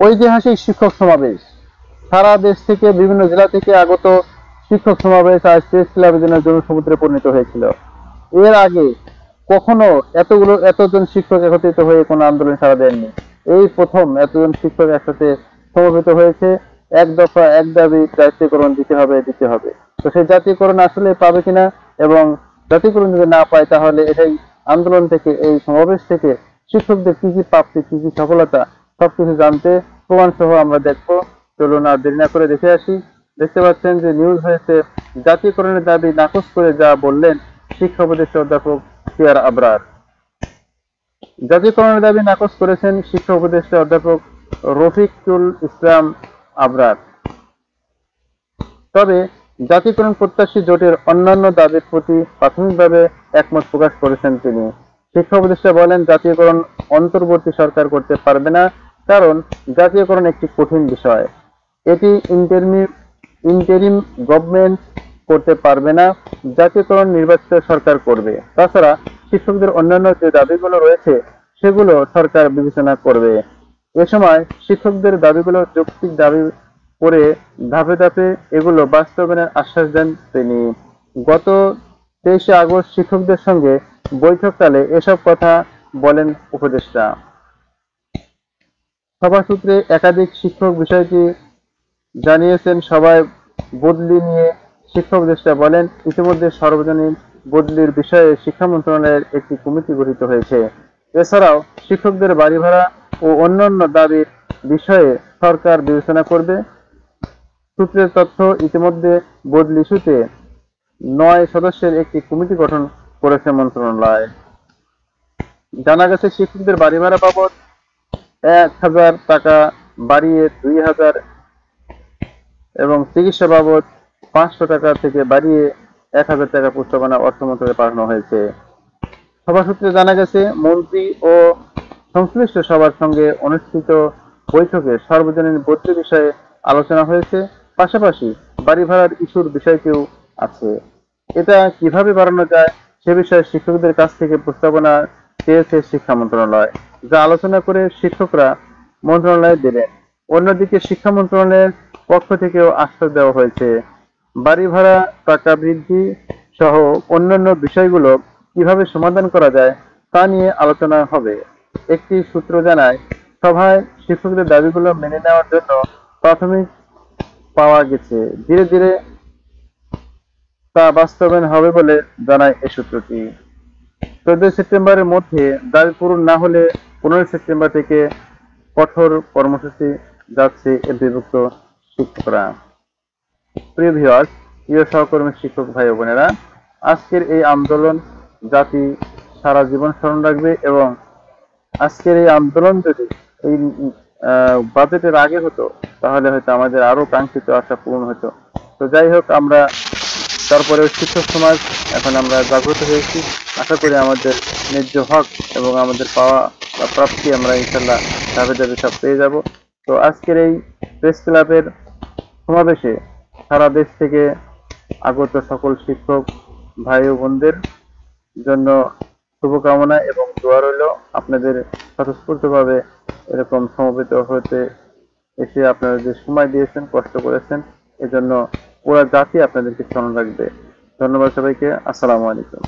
ঐতিহাসিক শিক্ষক সমাবেশ। সারা দেশ থেকে বিভিন্ন জেলা থেকে আগত শিক্ষক সমাবেশ আজ প্রেস ক্লাবের জন্য জনসমুদ্রে পরিণত হয়েছিল। এর আগে কখনো এতজন শিক্ষক একত্রিত হয়ে কোনো আন্দোলন সাড়া দেননি। এই প্রথম এতজন শিক্ষক একসাথে সমবেত হয়েছে। এক দফা এক দাবি, জাতীয়করণ দিতে হবে। তো সেই জাতীয়করণ আসলে পাবে কিনা, এবং জাতীয়করণ যদি না পায় তাহলে এটাই আন্দোলন থেকে, এই সমাবেশ থেকে শিক্ষকদের কি কি প্রাপ্তি, কি কি সফলতা, সবকিছু জানতে প্রমাণ সহ আমরা দেখবো। চলুন আর দেরি না করে দেখে আসি। দেখতে পাচ্ছেন যে নিউজ হয়েছে, জাতীয়করণের দাবি নাকচ করে যা বললেন শিক্ষা উপদেষ্টা অধ্যাপক সিআর আবরার। জাতীয়করণের দাবি নাকচ করেছেন শিক্ষা উপদেষ্টা অধ্যাপক রফিকুল ইসলাম আবরার। তবে জাতীয়করণ প্রত্যাশী জোটের অন্যান্য দাবির প্রতি প্রাথমিকভাবে একমত প্রকাশ করেছেন তিনি। শিক্ষা উপদেষ্টা বলেন, জাতীয়করণ অন্তর্বর্তী সরকার করতে পারবে না, কারণ জাতীয়করণ একটি কঠিন বিষয়। এটি ইন্টেরিম গভর্নমেন্ট করতে পারবে না, জাতীয়করণ নির্বাচিত সরকার করবে। তাছাড়া শিক্ষকদের অন্যান্য যে দাবিগুলো রয়েছে সেগুলো সরকার বিবেচনা করবে। এ সময় শিক্ষকদের দাবিগুলো যৌক্তিক দাবি করে ধাপে ধাপে এগুলো বাস্তবায়নের আশ্বাস দেন তিনি। গত 23শে আগস্ট শিক্ষকদের সঙ্গে বৈঠককালে এসব কথা বলেন উপদেষ্টা। সভা সূত্রে একাধিক শিক্ষক বিষয়টি জানিয়েছেন। সভায় বদলি নিয়ে শিক্ষা উপদেষ্টা বলেন, ইতিমধ্যে সর্বজনীন বদলির বিষয়ে শিক্ষা মন্ত্রণালয়ের একটি কমিটি গঠিত হয়েছে। এছাড়াও শিক্ষকদের বাড়ি ভাড়া ও অন্যান্য দাবির বিষয়ে সরকার বিবেচনা করবে। সূত্রের তথ্য, ইতিমধ্যে বদলি ইস্যুতে 9 সদস্যের একটি কমিটি গঠন করেছে মন্ত্রণালয়। জানা গেছে, শিক্ষকদের বাড়ি ভাড়া বাবদ 1000 টাকা বাড়িয়ে 2000 এবং চিকিৎসা বাবদ 500 টাকা থেকে বাড়িয়ে 1000 টাকা প্রস্তাবনা অর্থ মন্ত্রণালয়ে পাঠানো হয়েছে। সভা সূত্রে জানা গেছে, মন্ত্রী ও সংশ্লিষ্ট সবার সঙ্গে অনুষ্ঠিত বৈঠকে সর্বজনীন বদলি বিষয়ে আলোচনা হয়েছে। পাশাপাশি বাড়ি ভাড়ার ইস্যুর বিষয়টিও আছে। এটা কিভাবে বাড়ানো যায় সে বিষয়ে শিক্ষকদের কাছ থেকে প্রস্তাবনা চেয়েছে শিক্ষা মন্ত্রণালয়, যা আলোচনা করে শিক্ষকরা মন্ত্রণালয়ে দেবেন। অন্যদিকে শিক্ষা মন্ত্রণালয়ের পক্ষ থেকেও আশ্বাস দেওয়া হয়েছে, বাড়ি ভাড়া টাকা বৃদ্ধি সহ অন্যান্য বিষয়গুলো কিভাবে সমাধান করা যায় তা নিয়ে আলোচনা হবে। একটি সূত্র জানায়, সভায় শিক্ষকদের দাবিগুলো মেনে নেওয়ার জন্য প্রাথমিক পাওয়া গেছে। ধীরে ধীরে তা বাস্তবায়ন হবে বলে জানায় এই সূত্রটি। 14 সেপ্টেম্বরের মধ্যে দাবি পূরণ না হলে 15 সেপ্টেম্বর থেকে কঠোর কর্মসূচি যাচ্ছে বিভক্ত শিক্ষকরা। প্রিয় ভিউয়ার্স, প্রিয় সহকর্মী শিক্ষক ভাই ও বোনেরা, আজকের এই আন্দোলন জাতি সারা জীবন স্মরণ রাখবে, এবং আজকের এই আন্দোলন যদি এই বাজেটের আগে হতো তাহলে হয়তো আমাদের আরো কাঙ্ক্ষিত আশা পূরণ হতো। তো যাই হোক, আমরা তারপরে শিক্ষক সমাজ এখন আমরা জাগ্রত হয়েছি। আশা করি আমাদের ন্যায্য হক এবং আমাদের পাওয়া বা প্রাপ্তি আমরা ইনশাল্লাহ ধাপে ধাপে সব পেয়ে যাব। তো আজকের এই প্রেস ক্লাবের সমাবেশে সারা দেশ থেকে আগত সকল শিক্ষক ভাই ও বোনদের জন্য শুভকামনা এবং দোয়া রইল। আপনাদের স্বতঃস্ফূর্তভাবে এরকম সমবেত হতে এসে আপনারা যে সময় দিয়েছেন, কষ্ট করেছেন, এজন্য পুরা জাতি আপনাদেরকে স্মরণ রাখবে। ধন্যবাদ সবাইকে। আসসালামু আলাইকুম।